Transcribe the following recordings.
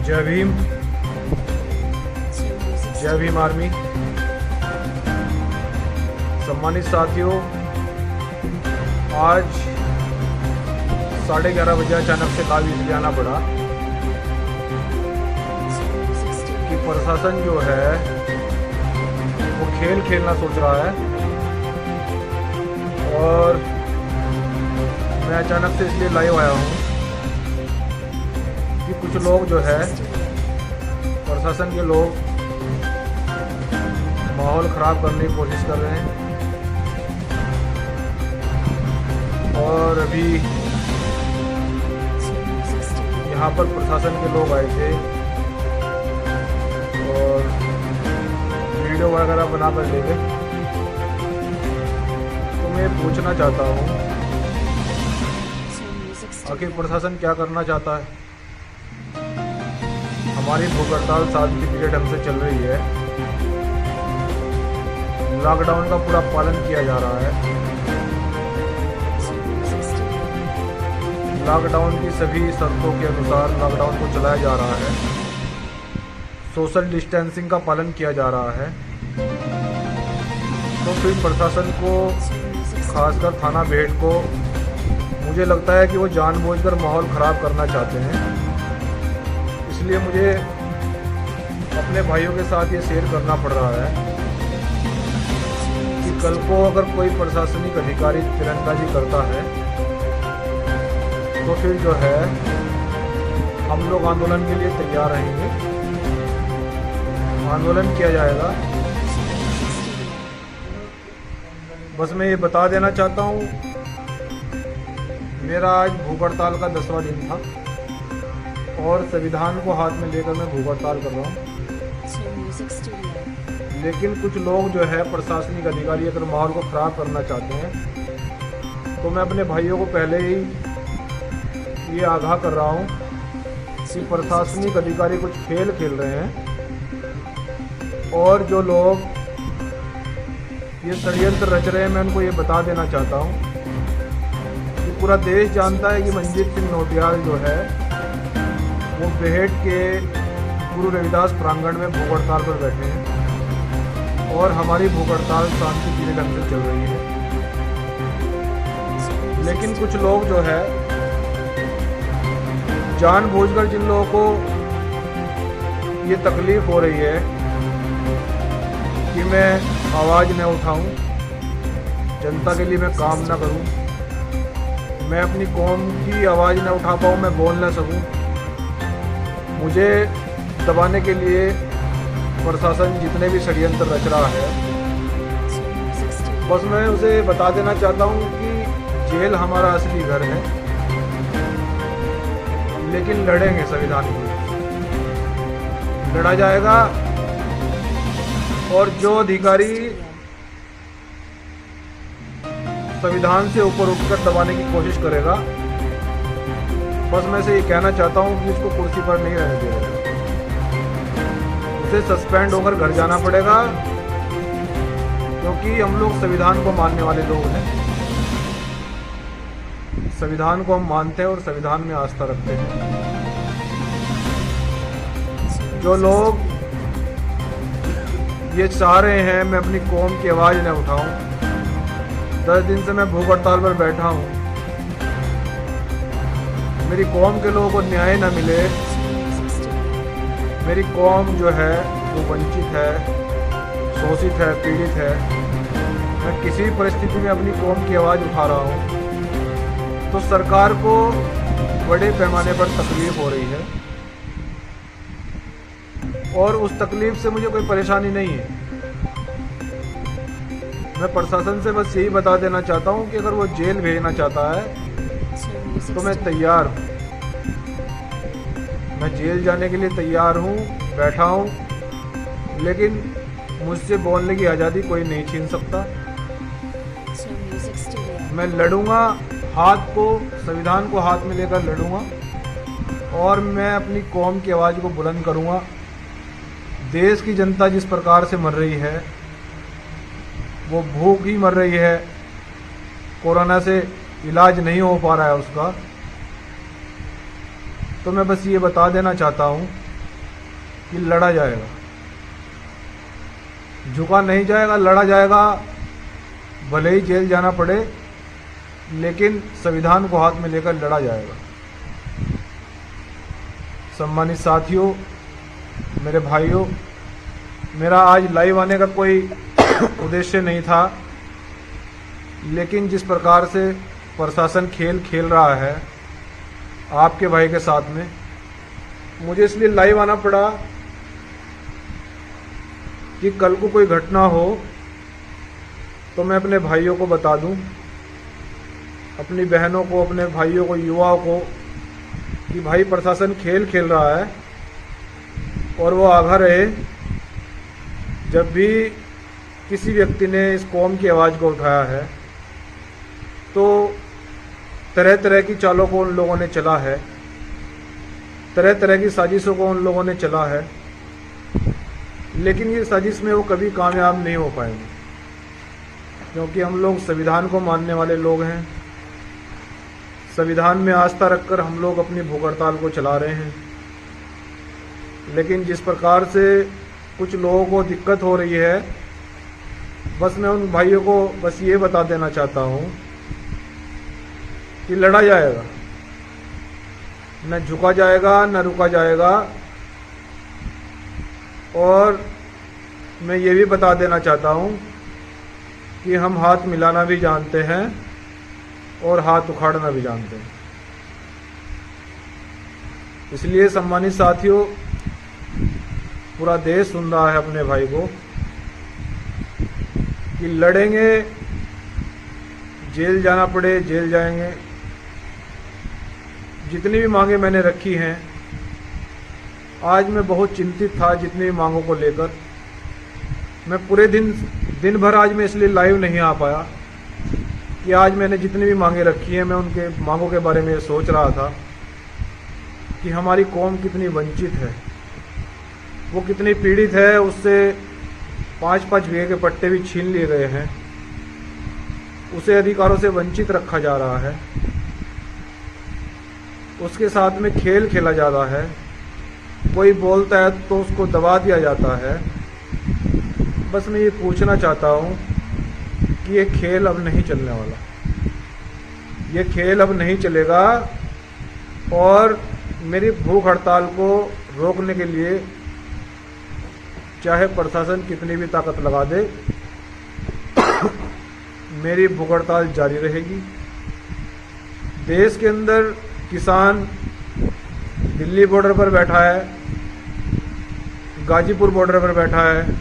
जय भीम, जय भीम आर्मी। सम्मानित साथियों, आज 11:30 बजे अचानक से लाइव इसलिए आना पड़ा कि प्रशासन जो है वो खेल खेलना सोच रहा है और मैं अचानक से इसलिए लाइव आया हूँ कि कुछ लोग जो है प्रशासन के लोग माहौल ख़राब करने की कोशिश कर रहे हैं। और अभी यहाँ पर प्रशासन के लोग आए थे और वीडियो वगैरह बना कर ले गए। तो मैं पूछना चाहता हूँ, आखिर प्रशासन क्या करना चाहता है? हमारी भूख हड़ताल 7 की पीरियड हमसे चल रही है, लॉकडाउन का पूरा पालन किया जा रहा है। लॉकडाउन की सभी शर्तों के अनुसार लॉकडाउन को चलाया जा रहा है। सोशल डिस्टेंसिंग का पालन किया जा रहा है। तो फिर प्रशासन को, खासकर थाना बेट को, मुझे लगता है कि वो जानबूझकर माहौल ख़राब करना चाहते हैं। इसलिए मुझे अपने भाइयों के साथ ये शेयर करना पड़ रहा है कि कल को अगर कोई प्रशासनिक अधिकारी तिरंगाजी करता है तो फिर जो है हम लोग आंदोलन के लिए तैयार रहेंगे। आंदोलन किया जाएगा। बस मैं ये बता देना चाहता हूँ, मेरा आज भूख हड़ताल का 10वां दिन था और संविधान को हाथ में लेकर मैं भूख हड़ताल कर रहा हूँ। लेकिन कुछ लोग जो है प्रशासनिक अधिकारी अगर माहौल को ख़राब करना चाहते हैं तो मैं अपने भाइयों को पहले ही ये आगाह कर रहा हूँ कि प्रशासनिक अधिकारी कुछ खेल खेल रहे हैं और जो लोग ये षड्यंत्र रच रहे हैं, मैं उनको ये बता देना चाहता हूँ कि पूरा देश जानता है कि मनजीत सिंह नौटियाल जो है वो बेहेट के गुरु रविदास प्रांगण में भूख हड़ताल पर बैठे हैं और हमारी भूख हड़ताल शांतिपूर्ण ढंग से चल रही है। लेकिन कुछ लोग जो है जानबूझकर, जिन लोगों को ये तकलीफ हो रही है कि मैं आवाज़ न उठाऊं, जनता के लिए मैं काम ना करूं, मैं अपनी कौम की आवाज़ न उठा पाऊं, मैं बोल ना सकूं, मुझे दबाने के लिए प्रशासन जितने भी षड्यंत्र रच रहा है, बस मैं उसे बता देना चाहता हूं कि जेल हमारा असली घर है। लेकिन लड़ेंगे, संविधान को लड़ा जाएगा और जो अधिकारी संविधान से ऊपर उठकर दबाने की कोशिश करेगा, बस मैं से ये कहना चाहता हूँ कि उसको कुर्सी पर नहीं रहने देगा, उसे सस्पेंड होकर घर जाना पड़ेगा, क्योंकि हम लोग संविधान को मानने वाले लोग हैं। संविधान को हम मानते हैं और संविधान में आस्था रखते हैं। जो लोग ये चाह रहे हैं मैं अपनी कौम की आवाज़ न उठाऊं, 10 दिन से मैं भूख हड़ताल पर बैठा हूं, मेरी कौम के लोगों को न्याय न मिले, मेरी कौम जो है वो वंचित है, शोषित है, पीड़ित है, मैं किसी परिस्थिति में अपनी कौम की आवाज़ उठा रहा हूं, तो सरकार को बड़े पैमाने पर तकलीफ हो रही है और उस तकलीफ से मुझे कोई परेशानी नहीं है। मैं प्रशासन से बस यही बता देना चाहता हूं कि अगर वो जेल भेजना चाहता है तो मैं तैयार हूं, मैं जेल जाने के लिए तैयार हूं, बैठा हूं, लेकिन मुझसे बोलने की आज़ादी कोई नहीं छीन सकता। मैं लड़ूंगा, हाथ को, संविधान को हाथ में लेकर लड़ूंगा और मैं अपनी कौम की आवाज़ को बुलंद करूंगा। देश की जनता जिस प्रकार से मर रही है, वो भूख ही मर रही है, कोरोना से इलाज नहीं हो पा रहा है उसका, तो मैं बस ये बता देना चाहता हूँ कि लड़ा जाएगा, झुका नहीं जाएगा, लड़ा जाएगा। भले ही जेल जाना पड़े, लेकिन संविधान को हाथ में लेकर लड़ा जाएगा। सम्मानित साथियों, मेरे भाइयों, मेरा आज लाइव आने का कोई उद्देश्य नहीं था, लेकिन जिस प्रकार से प्रशासन खेल खेल रहा है आपके भाई के साथ में, मुझे इसलिए लाइव आना पड़ा कि कल को कोई घटना हो तो मैं अपने भाइयों को बता दूं, अपनी बहनों को, अपने भाइयों को, युवाओं को, कि भाई प्रशासन खेल खेल रहा है और वो आगाह रहे। जब भी किसी व्यक्ति ने इस कौम की आवाज़ को उठाया है तो तरह तरह की चालों को उन लोगों ने चला है, तरह तरह की साजिशों को उन लोगों ने चला है, लेकिन ये साजिश में वो कभी कामयाब नहीं हो पाएंगे, क्योंकि हम लोग संविधान को मानने वाले लोग हैं। संविधान में आस्था रखकर हम लोग अपनी भूख हड़ताल को चला रहे हैं। लेकिन जिस प्रकार से कुछ लोगों को दिक्कत हो रही है, बस मैं उन भाइयों को बस ये बता देना चाहता हूँ कि लड़ा जाएगा, न झुका जाएगा, न रुका जाएगा। और मैं ये भी बता देना चाहता हूँ कि हम हाथ मिलाना भी जानते हैं और हाथ उखाड़ना भी जानते हैं। इसलिए सम्मानित साथियों, पूरा देश सुन रहा है अपने भाई को कि लड़ेंगे, जेल जाना पड़े जेल जाएंगे। जितनी भी मांगे मैंने रखी हैं, आज मैं बहुत चिंतित था जितनी भी मांगों को लेकर। मैं पूरे दिन भर आज मैं इसलिए लाइव नहीं आ पाया कि आज मैंने जितनी भी मांगे रखी हैं, मैं उनके मांगों के बारे में सोच रहा था कि हमारी कौम कितनी वंचित है, वो कितनी पीड़ित है। उससे 5-5 बीघे के पट्टे भी छीन लिए गए हैं, उसे अधिकारों से वंचित रखा जा रहा है, उसके साथ में खेल खेला जा रहा है। कोई बोलता है तो उसको दबा दिया जाता है। बस मैं ये पूछना चाहता हूँ कि ये खेल अब नहीं चलने वाला, ये खेल अब नहीं चलेगा। और मेरी भूख हड़ताल को रोकने के लिए चाहे प्रशासन कितनी भी ताकत लगा दे, मेरी भूख हड़ताल जारी रहेगी। देश के अंदर किसान दिल्ली बॉर्डर पर बैठा है, गाजीपुर बॉर्डर पर बैठा है,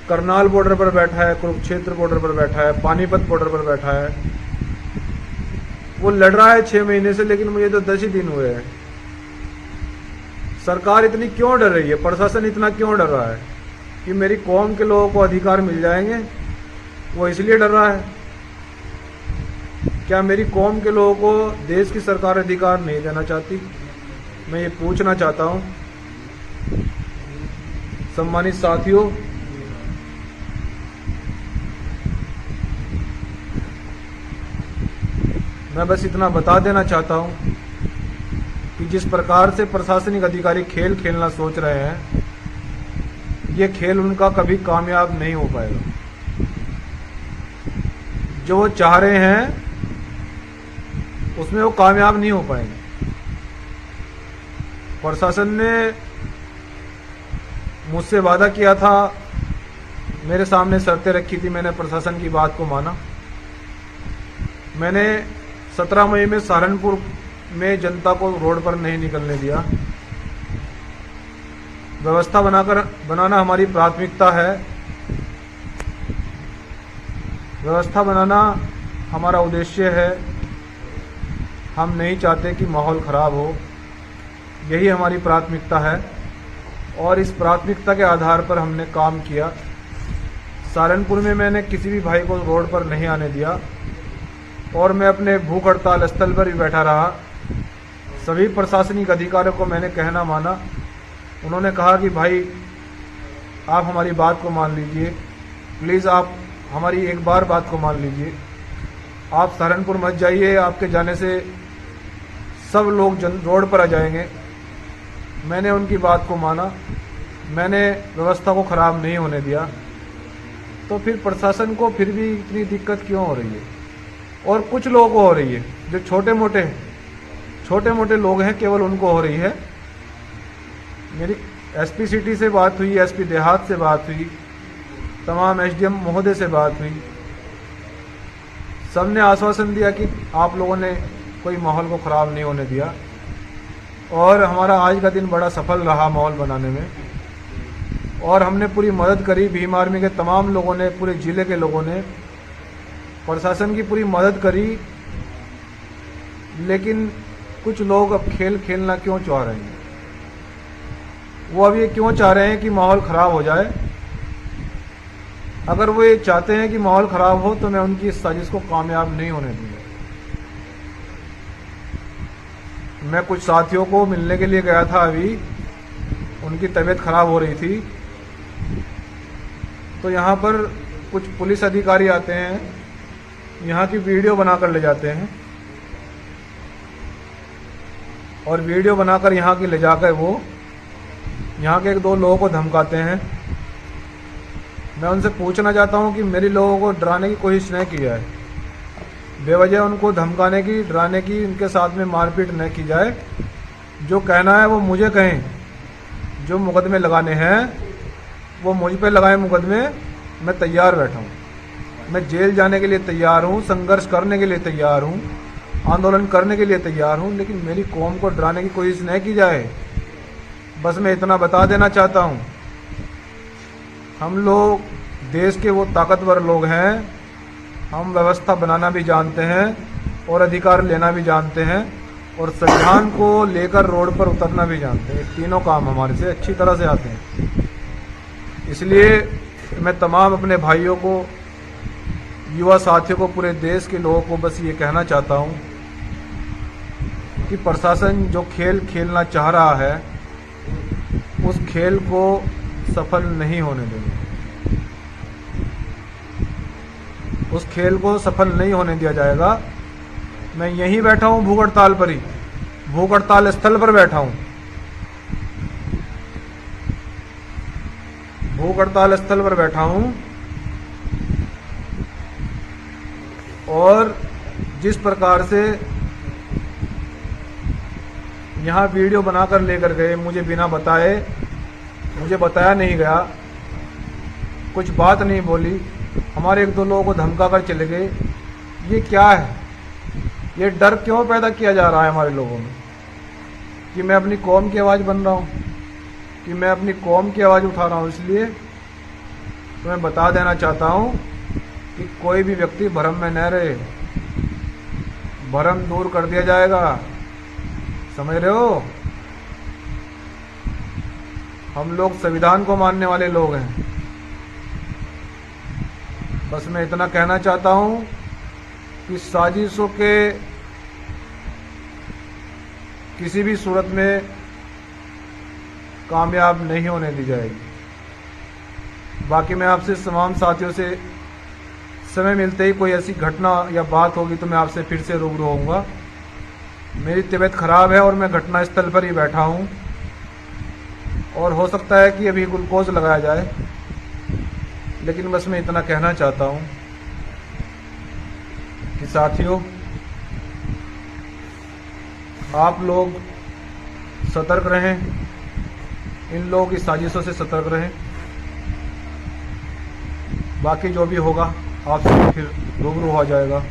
करनाल बॉर्डर पर बैठा है, कुरुक्षेत्र बॉर्डर पर बैठा है, पानीपत बॉर्डर पर बैठा है। वो लड़ रहा है 6 महीने से, लेकिन मुझे तो 10 ही दिन हुए हैं। सरकार इतनी क्यों डर रही है, प्रशासन इतना क्यों डर रहा है कि मेरी कौम के लोगों को अधिकार मिल जाएंगे? वो इसलिए डर रहा है। क्या मेरी कौम के लोगों को देश की सरकार अधिकार नहीं देना चाहती? मैं ये पूछना चाहता हूँ। सम्मानित साथियों, मैं बस इतना बता देना चाहता हूँ कि जिस प्रकार से प्रशासनिक अधिकारी खेल खेलना सोच रहे हैं, ये खेल उनका कभी कामयाब नहीं हो पाएगा। जो वो चाह रहे हैं उसमें वो कामयाब नहीं हो पाएंगे। प्रशासन ने मुझसे वादा किया था, मेरे सामने शर्तें रखी थी, मैंने प्रशासन की बात को माना। मैंने 17 मई में सहारनपुर में जनता को रोड पर नहीं निकलने दिया। व्यवस्था बनाना हमारी प्राथमिकता है। व्यवस्था बनाना हमारा उद्देश्य है। हम नहीं चाहते कि माहौल खराब हो, यही हमारी प्राथमिकता है और इस प्राथमिकता के आधार पर हमने काम किया। सहारनपुर में मैंने किसी भी भाई को रोड पर नहीं आने दिया और मैं अपने भूख हड़ताल स्थल पर भी बैठा रहा। सभी प्रशासनिक अधिकारियों को मैंने कहना माना। उन्होंने कहा कि भाई आप हमारी बात को मान लीजिए, प्लीज़ आप हमारी एक बार बात को मान लीजिए। आप सहारनपुर मत जाइए, आपके जाने से सब लोग रोड पर आ जाएंगे। मैंने उनकी बात को माना, मैंने व्यवस्था को ख़राब नहीं होने दिया, तो फिर प्रशासन को फिर भी इतनी दिक्कत क्यों हो रही है? और कुछ लोगों को हो रही है, जो छोटे मोटे लोग हैं, केवल उनको हो रही है। मेरी एसपी सिटी से बात हुई, एसपी देहात से बात हुई, तमाम एसडीएम महोदय से बात हुई, सबने आश्वासन दिया कि आप लोगों ने कोई माहौल को ख़राब नहीं होने दिया। और हमारा आज का दिन बड़ा सफल रहा माहौल बनाने में, और हमने पूरी मदद करी। भीम आर्मी के तमाम लोगों ने, पूरे ज़िले के लोगों ने प्रशासन की पूरी मदद करी। लेकिन कुछ लोग अब खेल खेलना क्यों चाह रहे हैं? वो अब ये क्यों चाह रहे हैं कि माहौल ख़राब हो जाए? अगर वो ये चाहते हैं कि माहौल ख़राब हो तो मैं उनकी इस साजिश को कामयाब नहीं होने दूंगा। मैं कुछ साथियों को मिलने के लिए गया था, अभी उनकी तबीयत खराब हो रही थी, तो यहाँ पर कुछ पुलिस अधिकारी आते हैं, यहाँ की वीडियो बनाकर ले जाते हैं, और वीडियो बनाकर यहाँ की ले जाकर वो यहाँ के 1-2 लोगों को धमकाते हैं। मैं उनसे पूछना चाहता हूँ कि मेरे लोगों को डराने की कोशिश नहीं की जाए, बेवजह उनको धमकाने की, डराने की, उनके साथ में मारपीट न की जाए। जो कहना है वो मुझे कहें, जो मुकदमे लगाने हैं वो मुझ पे लगाएं मुकदमे। मैं तैयार बैठा हूँ, मैं जेल जाने के लिए तैयार हूँ, संघर्ष करने के लिए तैयार हूँ, आंदोलन करने के लिए तैयार हूँ, लेकिन मेरी कौम को डराने की कोशिश नहीं की जाए। बस मैं इतना बता देना चाहता हूँ, हम लोग देश के वो ताकतवर लोग हैं, हम व्यवस्था बनाना भी जानते हैं और अधिकार लेना भी जानते हैं, और संविधान को लेकर रोड पर उतरना भी जानते हैं। तीनों काम हमारे से अच्छी तरह से आते हैं। इसलिए मैं तमाम अपने भाइयों को, युवा साथियों को, पूरे देश के लोगों को बस ये कहना चाहता हूँ कि प्रशासन जो खेल खेलना चाह रहा है उस खेल को सफल नहीं होने देंगे, उस खेल को सफल नहीं होने दिया जाएगा। मैं यहीं बैठा हूं, भूख हड़ताल पर ही, भूख हड़ताल स्थल पर बैठा हूं, भूख हड़ताल स्थल पर बैठा हूं, और जिस प्रकार से यहां वीडियो बनाकर लेकर गए, मुझे बिना बताए, मुझे बताया नहीं गया, कुछ बात नहीं बोली, हमारे 1-2 लोगों को धमका कर चले गए। ये क्या है? ये डर क्यों पैदा किया जा रहा है हमारे लोगों में कि मैं अपनी कौम की आवाज़ बन रहा हूँ, कि मैं अपनी कौम की आवाज़ उठा रहा हूँ? इसलिए तो मैं बता देना चाहता हूँ कि कोई भी व्यक्ति भ्रम में न रहे, भ्रम दूर कर दिया जाएगा। समझ रहे हो? हम लोग संविधान को मानने वाले लोग हैं। बस मैं इतना कहना चाहता हूं कि साजिशों के किसी भी सूरत में कामयाब नहीं होने दी जाएगी। बाकी मैं आपसे तमाम साथियों से समय मिलते ही कोई ऐसी घटना या बात होगी तो मैं आपसे फिर से रूबरू होऊंगा। मेरी तबीयत खराब है और मैं घटना स्थल पर ही बैठा हूं, और हो सकता है कि अभी ग्लूकोज लगाया जाए, लेकिन बस मैं इतना कहना चाहता हूं कि साथियों, आप लोग सतर्क रहें, इन लोगों की साजिशों से सतर्क रहें। बाकी जो भी होगा आपसे फिर रूबरू हो जाएगा।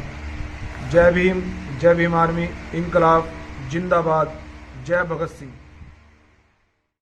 जय भीम, जय भीम आर्मी, इनकलाब जिंदाबाद, जय भगत सिंह।